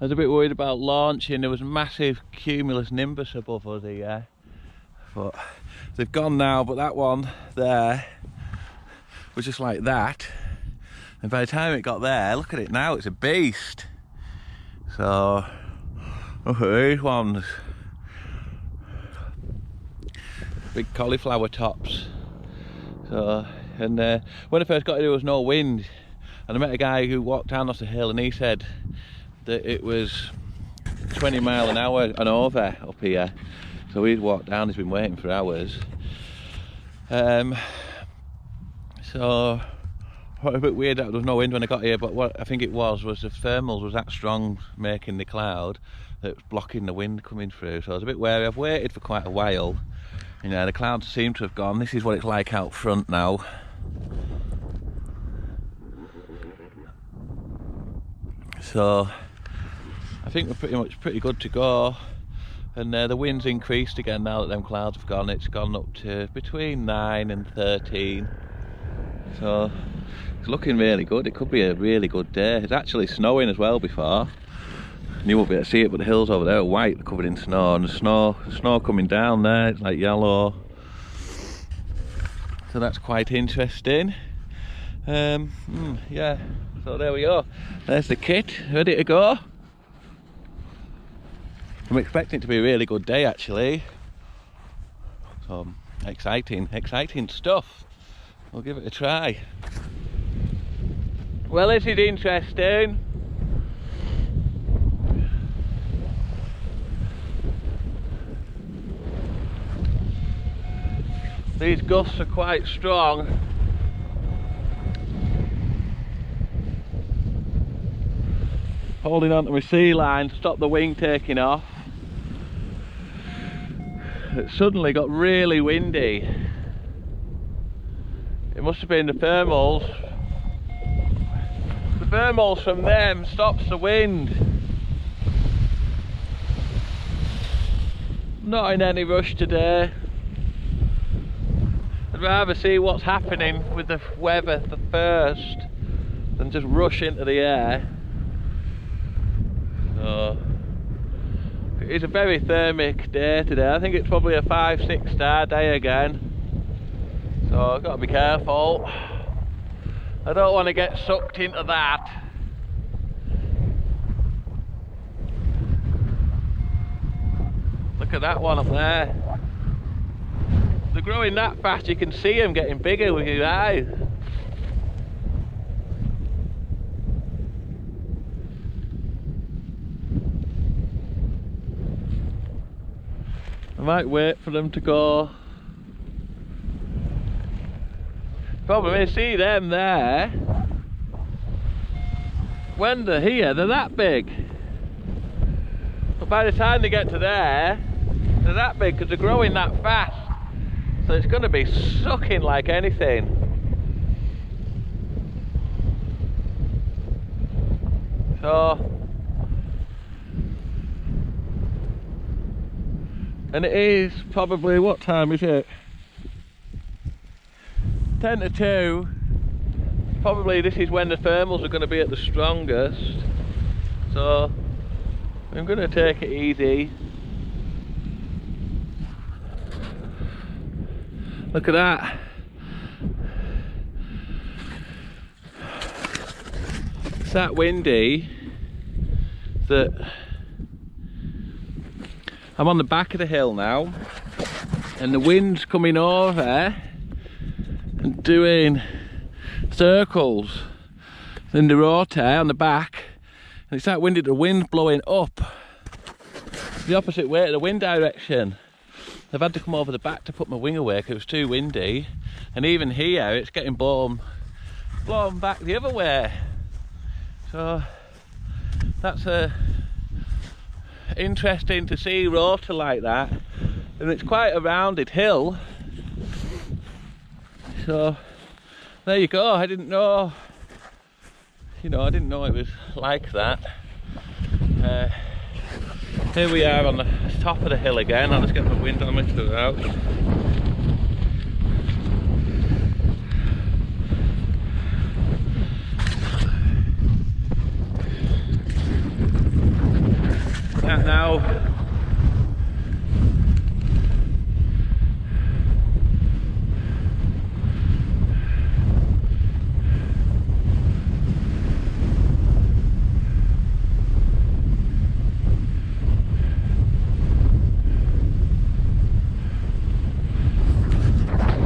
was a bit worried about launching. There was massive cumulus nimbus above us here, but they've gone now. But that one there was just like that, and by the time it got there, look at it now, it's a beast. So look at these ones, big cauliflower tops. So, and when I first got here there was no wind, and I met a guy who walked down off the hill, and he said that it was 20 miles an hour and over up here. So he'd walked down, he's been waiting for hours. So a bit weird that there was no wind when I got here, but what I think it was the thermals was that strong, making the cloud that was blocking the wind coming through. So I was a bit wary. I've waited for quite a while. You know, the clouds seem to have gone. This is what it's like out front now. So I think we're pretty good to go. And the wind's increased again now that them clouds have gone. It's gone up to between 9 and 13. So it's looking really good. It could be a really good day. It's actually snowing as well before. And you won't be able to see it, but the hills over there are white, they're covered in snow, and the snow coming down there, it's like yellow. So that's quite interesting. Yeah, so there we go. There's the kit, ready to go. I'm expecting it to be a really good day actually. So exciting stuff. We'll give it a try. Well, this is interesting. These gusts are quite strong. Holding on to my sea line to stop the wing taking off. It suddenly got really windy. It must have been the thermals. The thermals from them stops the wind. Not in any rush today. I'd rather see what's happening with the weather first than just rush into the air. So it's a very thermic day today. I think it's probably a 5-6 star day again. So I've got to be careful. I don't want to get sucked into that. Look at that one up there. They're growing that fast, you can see them getting bigger with your eyes. I might wait for them to go. Problem is, see them there. When they're here, they're that big. But by the time they get to there, they're that big because they're growing that fast. So it's going to be sucking like anything. So, and it is probably, what time is it? 10 to 2. Probably this is when the thermals are going to be at the strongest. So I'm going to take it easy. Look at that. It's that windy that I'm on the back of the hill now, and the wind's coming over and doing circles in the rotor on the back, and it's that windy, the wind's blowing up the opposite way to the wind direction. I've had to come over the back to put my wing away because it was too windy, and even here it's getting blown back the other way. So that's interesting to see rotor like that, and it's quite a rounded hill. So there you go. I didn't know, you know, I didn't know it was like that. Here we are on the top of the hill again. I'll just get my windometer out. that now.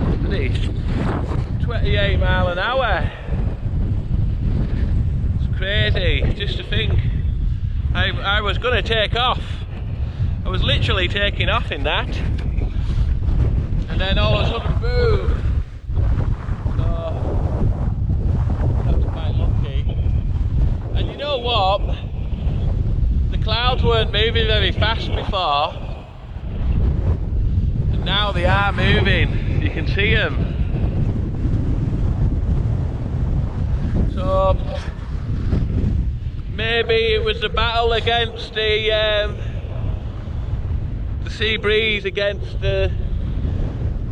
Look at this, 28 mile an hour. It's crazy just to think. I was going to take off. I was literally taking off in that, and then all of a sudden, boom! So that was quite lucky. And you know what? The clouds weren't moving very fast before, and now they are moving. You can see them. So maybe it was the battle against the sea breeze against the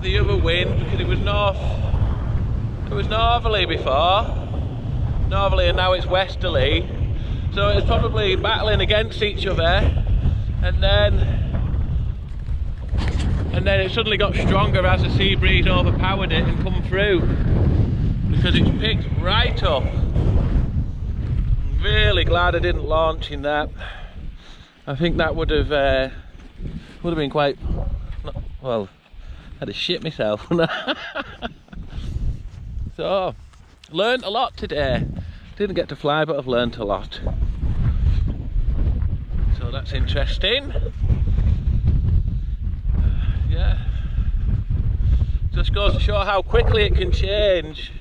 other wind, because it was northerly before, northerly, and now it's westerly. So it's probably battling against each other, and then it suddenly got stronger as the sea breeze overpowered it and come through, because it's picked right up. Really glad I didn't launch in that. I think that would have been quite, well, I'd have shit myself. So, learned a lot today. Didn't get to fly, but I've learned a lot. So that's interesting. Yeah. Just goes to show how quickly it can change.